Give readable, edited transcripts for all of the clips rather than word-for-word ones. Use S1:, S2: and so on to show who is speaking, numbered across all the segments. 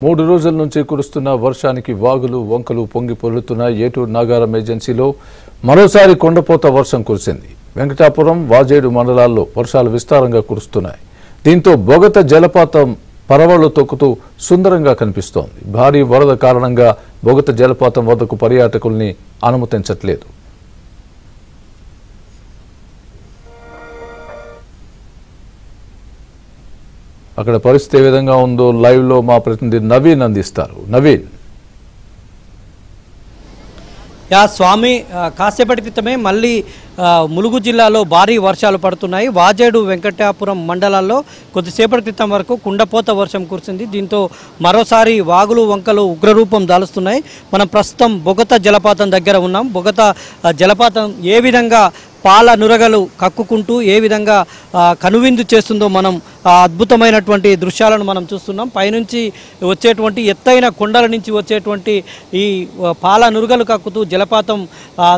S1: 3 రోజుల నుంచి కురుస్తున్న వర్షానికి వాగులు వంకలు పొంగి పొర్లుతున్న ఏటూరు నాగారం ఏజెన్సీలో మరోసారి కొండపోత వర్షం కురిసింది. వెంకటాపురం వాజేడు మండలాల్లో వర్షాలు విస్తారంగా కురుస్తున్నాయి. దీంతో బొగత జలపాతం పరవళ్లు తొక్కుతూ సుందరంగా కనిపిస్తోంది. భారీ వరద కారణంగా బొగత జలపాతం వద్దకు పర్యాటకుల్ని అనుమతించట్లేదు. అక్కడ పరిస్థితి ఏ విధంగా ఉందో లైవ్ లో మా ప్రతినిధి నవీన్ అందిస్తారు. నవీన్,
S2: స్వామి కాసేపటి క్రితమే మళ్ళీ ములుగు జిల్లాలో భారీ వర్షాలు పడుతున్నాయి. వాజేడు వెంకటాపురం మండలాల్లో కొద్దిసేపటి క్రితం వరకు కుండపోత వర్షం కురిసింది. దీంతో మరోసారి వాగులు వంకలు ఉగ్రరూపం దాలుస్తున్నాయి. మనం ప్రస్తుతం బొగత జలపాతం దగ్గర ఉన్నాం. బొగత జలపాతం ఏ విధంగా పాల నురగలు కక్కుకుంటూ ఏ విధంగా కనువిందు చేస్తుందో మనం అద్భుతమైనటువంటి దృశ్యాలను మనం చూస్తున్నాం. పైనుంచి వచ్చేటువంటి ఎత్తైన కొండల నుంచి వచ్చేటువంటి ఈ పాల నురగలు కక్కుతూ జలపాతం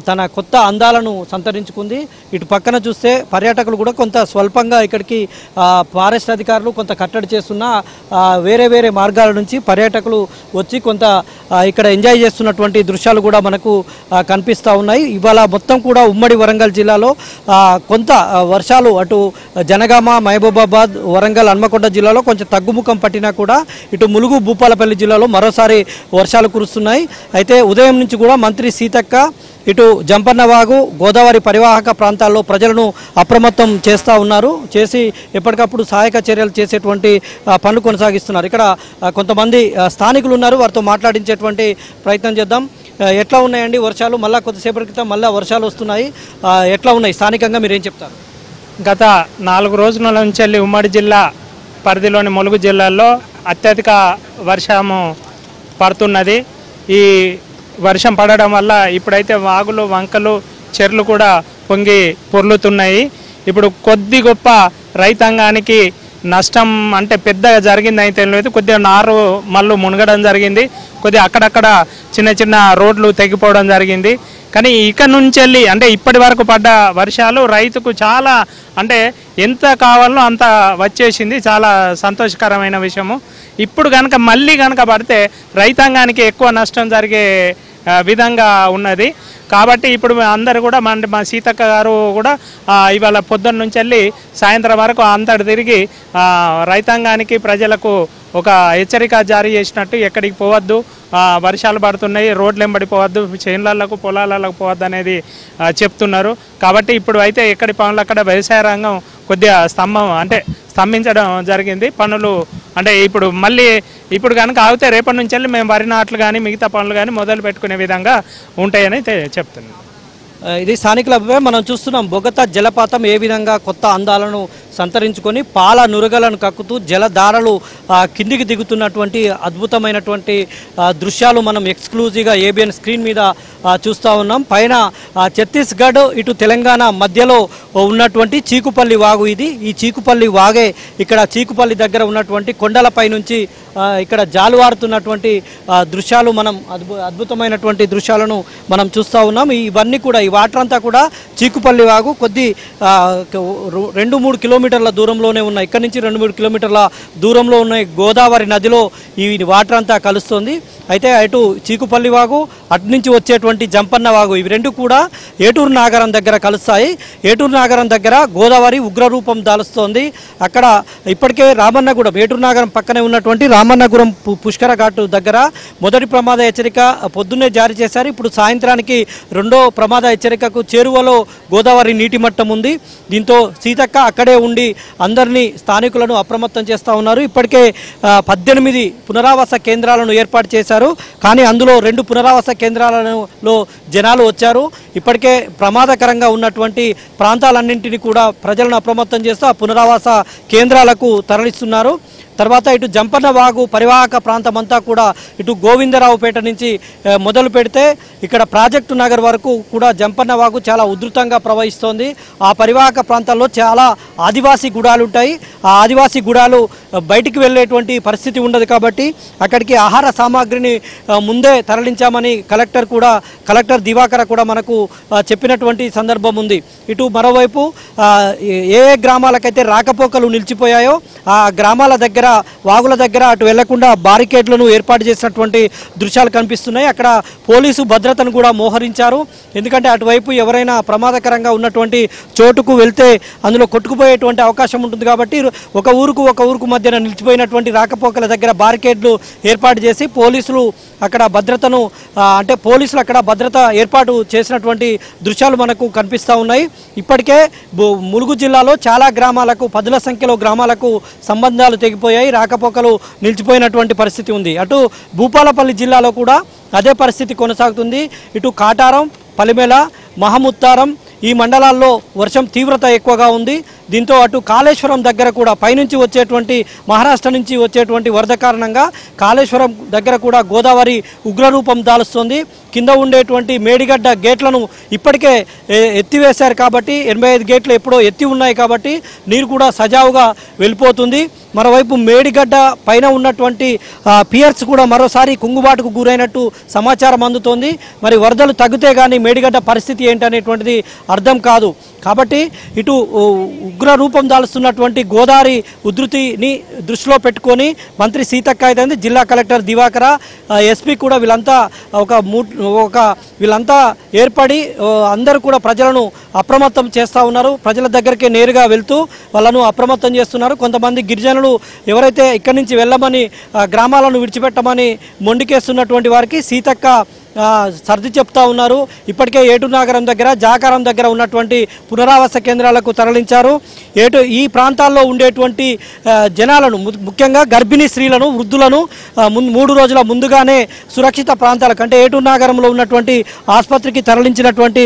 S2: తన కొత్త అందాలను సంతరించుకుంది. ఇటు పక్కన చూస్తే పర్యాటకులు కూడా కొంత స్వల్పంగా ఇక్కడికి ఫారెస్ట్ అధికారులు కొంత కట్టడి చేస్తున్న వేరే వేరే మార్గాల నుంచి పర్యాటకులు వచ్చి కొంత ఇక్కడ ఎంజాయ్ చేస్తున్నటువంటి దృశ్యాలు కూడా మనకు కనిపిస్తూ ఉన్నాయి. ఇవాళ మొత్తం కూడా ఉమ్మడి వరంగల్ జిల్లాలో కొంత వర్షాలు అటు జనగామ, మహబూబాబాద్, వరంగల్, హన్మకొండ జిల్లాలో కొంచెం తగ్గుముఖం పట్టినా కూడా ఇటు ములుగు, భూపాలపల్లి జిల్లాలో మరోసారి వర్షాలు కురుస్తున్నాయి. అయితే ఉదయం నుంచి కూడా మంత్రి సీతక్క ఇటు జంపన్నవాగు, గోదావరి పరివాహక ప్రాంతాల్లో ప్రజలను అప్రమత్తం చేస్తూ ఉన్నారు. చేసి ఎప్పటికప్పుడు సహాయక చర్యలు చేసేటువంటి పనులు కొనసాగిస్తున్నారు. ఇక్కడ కొంతమంది స్థానికులు ఉన్నారు, వారితో మాట్లాడించేటువంటి ప్రయత్నం చేద్దాం. ఎట్లా ఉన్నాయండి వర్షాలు? మళ్ళీ కొద్దిసేపటి క్రితం మళ్ళీ వర్షాలు వస్తున్నాయి, ఎట్లా ఉన్నాయి? స్థానికంగా మీరు ఏం చెప్తారు?
S3: గత 4 రోజుల నుంచి ఉమ్మడి జిల్లా పరిధిలోని ములుగు జిల్లాలో అత్యధిక వర్షము పడుతున్నది. ఈ వర్షం పడడం వల్ల ఇప్పుడైతే వాగులు వంకలు చెర్లు కూడా పొంగి పొర్లుతున్నాయి. ఇప్పుడు కొద్ది గొప్ప రైతాంగానికి నష్టం అంటే పెద్దగా జరిగింది అయితే లేదు. కొద్దిగా నారు మళ్ళీ మునగడం జరిగింది, కొద్దిగా అక్కడక్కడ చిన్న చిన్న రోడ్లు తెగిపోవడం జరిగింది. కానీ ఇక నుంచి అంటే ఇప్పటి వరకు పడ్డ వర్షాలు రైతుకు చాలా అంటే ఎంత కావాలో అంత వచ్చేసింది. చాలా సంతోషకరమైన విషయము. ఇప్పుడు కనుక మళ్ళీ కనుక పడితే రైతాంగానికి ఎక్కువ నష్టం జరిగే విధంగా ఉన్నది. కాబట్టి ఇప్పుడు అందరూ కూడా మా సీతక్క గారు కూడా ఇవాళ పొద్దున్న నుంచి వెళ్ళి సాయంత్రం వరకు అంతటి తిరిగి రైతాంగానికి ప్రజలకు ఒక హెచ్చరిక జారీ చేసినట్టు ఎక్కడికి పోవద్దు, వర్షాలు పడుతున్నాయి, రోడ్లు వెంబడిపోవద్దు, చేన్లకు పొలాలకు పోవద్దు అనేది చెప్తున్నారు. కాబట్టి ఇప్పుడు అయితే ఎక్కడి పనులు అక్కడ వ్యవసాయ రంగం కొద్దిగా స్తంభించడం జరిగింది. పనులు అంటే ఇప్పుడు కనుక ఆగితే రేపటి నుంచి వెళ్ళి మేము వరి నాట్లు కానీ మిగతా పనులు కానీ మొదలు పెట్టుకునే విధంగా ఉంటాయని చెప్తున్నాం.
S2: ఇది స్థానికుల అభిప్రాయం. మనం చూస్తున్నాం బొగత జలపాతం ఏ విధంగా కొత్త అందాలను సంతరించుకొని పాల నురగలను కక్కుతూ జలధారలు కిందికి దిగుతున్నటువంటి అద్భుతమైనటువంటి దృశ్యాలు మనం ఎక్స్క్లూజివ్గా ఏబిఎన్ స్క్రీన్ మీద చూస్తూ ఉన్నాం. పైన ఛత్తీస్గఢ్ ఇటు తెలంగాణ మధ్యలో ఉన్నటువంటి చీకుపల్లి వాగు ఇది. ఈ చీకుపల్లి వాగే ఇక్కడ చీకుపల్లి దగ్గర ఉన్నటువంటి కొండలపై నుంచి ఇక్కడ జాలువారుతున్నటువంటి దృశ్యాలు మనం అద్భుతమైనటువంటి దృశ్యాలను మనం చూస్తూ ఉన్నాం. ఇవన్నీ కూడా ఈ వాటర్ అంతా కూడా చీకుపల్లి వాగు కొద్ది 2-3 కిలోమీటర్ల దూరంలోనే ఉన్నాయి. ఇక్కడ నుంచి 2-3 కిలోమీటర్ల దూరంలో ఉన్న గోదావరి నదిలో ఈ వాటర్ అంతా కలుస్తుంది. అయితే అటు చీకుపల్లి వాగు, అటు నుంచి వచ్చేటువంటి జంపన్న వాగు, ఇవి రెండు కూడా ఏటూరు నాగారం దగ్గర కలుస్తాయి. ఏటూరు నాగారం దగ్గర గోదావరి ఉగ్రరూపం దాలుస్తోంది. అక్కడ ఇప్పటికే రామన్నగూడెం, ఏటూరు నాగారం పక్కనే ఉన్నటువంటి రామన్నగూడెం పుష్కర ఘాటు దగ్గర మొదటి ప్రమాద హెచ్చరిక పొద్దున్నే జారీ చేశారు. ఇప్పుడు సాయంత్రానికి రెండో ప్రమాద హెచ్చరికకు చేరువలో గోదావరి నీటి మట్టం ఉంది. దీంతో సీతక్క అక్కడే ఉండి అందరినీ స్థానికులను అప్రమత్తం చేస్తూ ఉన్నారు. ఇప్పటికే 18 పునరావాస కేంద్రాలను ఏర్పాటు చేశారు. కానీ అందులో 2 పునరావాస కేంద్రాలలో జనాలు వచ్చారు. ఇప్పటికే ప్రమాదకరంగా ఉన్నటువంటి ప్రాంతాలన్నింటినీ కూడా ప్రజలను అప్రమత్తం చేస్తూ ఆ పునరావాస కేంద్రాలకు తరలిస్తున్నారు. తర్వాత ఇటు జంపన్న వాగు పరివాహక ప్రాంతం అంతా కూడా ఇటు గోవిందరావుపేట నుంచి మొదలు పెడితే ఇక్కడ ప్రాజెక్టు నగర్ వరకు కూడా జంపన్న వాగు చాలా ఉధృతంగా ప్రవహిస్తోంది. ఆ పరివాహక ప్రాంతాల్లో చాలా ఆదివాసీ గుడాలు ఉంటాయి. ఆ ఆదివాసీ గుడాలు బయటికి వెళ్ళేటువంటి పరిస్థితి ఉండదు. కాబట్టి అక్కడికి ఆహార సామాగ్రిని ముందే తరలించామని కలెక్టర్ దివాకర్ కూడా మనకు చెప్పినటువంటి సందర్భం ఉంది. ఇటు మరోవైపు ఏ గ్రామాలకైతే రాకపోకలు నిలిచిపోయాయో ఆ గ్రామాల దగ్గర వాగుల దగ్గర అటు వెళ్లకుండా బారికేడ్లను ఏర్పాటు చేసినటువంటి దృశ్యాలు కనిపిస్తున్నాయి. అక్కడ పోలీసు భద్రతను కూడా మోహరించారు. ఎందుకంటే అటువైపు ఎవరైనా ప్రమాదకరంగా ఉన్నటువంటి చోటుకు వెళ్తే అందులో కొట్టుకుపోయేటువంటి అవకాశం ఉంటుంది కాబట్టి ఒక ఊరుకు మధ్యన నిలిచిపోయినటువంటి రాకపోకల దగ్గర బారికేడ్లు ఏర్పాటు చేసి పోలీసులు అక్కడ భద్రతను పోలీసులు అక్కడ భద్రత ఏర్పాటు చేసినటువంటి దృశ్యాలు మనకు కనిపిస్తూ ఉన్నాయి. ఇప్పటికే ములుగు జిల్లాలో చాలా గ్రామాలకు 10ల సంఖ్యలో గ్రామాలకు సంబంధాలు తెగిపోయాయి, రాకపోకలు నిలిచిపోయినటువంటి పరిస్థితి ఉంది. అటు భూపాలపల్లి జిల్లాలో కూడా అదే పరిస్థితి కొనసాగుతుంది. ఇటు కాటారం, పలిమేల, మహముత్తారం ఈ మండలాల్లో వర్షం తీవ్రత ఎక్కువగా ఉంది. దీంతో అటు కాళేశ్వరం దగ్గర కూడా పైనుంచి వచ్చేటువంటి మహారాష్ట్ర నుంచి వచ్చేటువంటి వరద కారణంగా కాళేశ్వరం దగ్గర కూడా గోదావరి ఉగ్రరూపం దాలుస్తుంది. కింద ఉండేటువంటి మేడిగడ్డ గేట్లను ఇప్పటికే ఎత్తివేశారు కాబట్టి 85 గేట్లు ఎప్పుడో ఎత్తి ఉన్నాయి కాబట్టి నీరు కూడా సజావుగా వెళ్ళిపోతుంది. మరోవైపు మేడిగడ్డ పైన ఉన్నటువంటి పియర్స్ కూడా మరోసారి కుంగుబాటుకు గురైనట్టు సమాచారం అందుతోంది. మరి వరదలు తగ్గితే కానీ మేడిగడ్డ పరిస్థితి ఏంటనేటువంటిది అర్థం కాదు. కాబట్టి ఇటు ఉగ్ర రూపం దాల్స్తున్నటువంటి గోదావరి ఉధృతిని దృష్టిలో పెట్టుకొని మంత్రి సీతక్క అయితే జిల్లా కలెక్టర్ దివాకర, ఎస్పీ కూడా వీళ్ళంతా ఏర్పడి అందరూ కూడా ప్రజలను అప్రమత్తం చేస్తూ ఉన్నారు. ప్రజల దగ్గరికి నేరుగా వెళ్తూ వాళ్ళను అప్రమత్తం చేస్తున్నారు. కొంతమంది గిరిజనులు ఎవరైతే ఇక్కడి నుంచి వెళ్ళమని గ్రామాలను విడిచిపెట్టమని మొండికేస్తున్నటువంటి వారికి సీతక్క సర్ది చెప్తా ఉన్నారు. ఇప్పటికే ఏటునాగరం దగ్గర, జాకారం దగ్గర ఉన్నటువంటి పునరావాస కేంద్రాలకు తరలించారు. ఈ ప్రాంతాల్లో ఉండేటువంటి జనాలను, ముఖ్యంగా గర్భిణీ స్త్రీలను, వృద్ధులను 3 రోజుల ముందుగానే సురక్షిత ప్రాంతాలకు అంటే ఏటునాగరంలో ఉన్నటువంటి ఆసుపత్రికి తరలించినటువంటి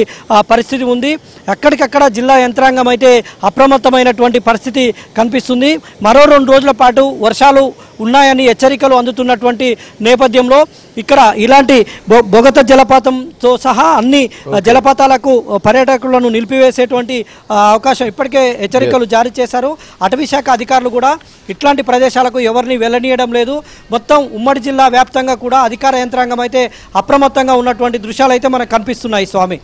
S2: పరిస్థితి ఉంది. అక్కడికక్కడ జిల్లా యంత్రాంగం అయితే అప్రమత్తమైనటువంటి పరిస్థితి కనిపిస్తుంది. మరో 2 రోజుల పాటు వర్షాలు ఉన్నాయని హెచ్చరికలు అందుతున్నటువంటి నేపథ్యంలో ఇక్కడ ఇలాంటి బొగత జలపాతంతో సహా అన్ని జలపాతాలకు పర్యాటకులను నిలిపివేసేటువంటి అవకాశం ఇప్పటికే హెచ్చరికలు జారీ చేశారు. అటవీ శాఖ అధికారులు కూడా ఇట్లాంటి ప్రదేశాలకు ఎవరిని వెళ్ళనీయడం లేదు. మొత్తం ఉమ్మడి జిల్లా వ్యాప్తంగా కూడా అధికార యంత్రాంగం అయితే అప్రమత్తంగా ఉన్నటువంటి దృశ్యాలు అయితే మనకు కనిపిస్తున్నాయి. స్వామి.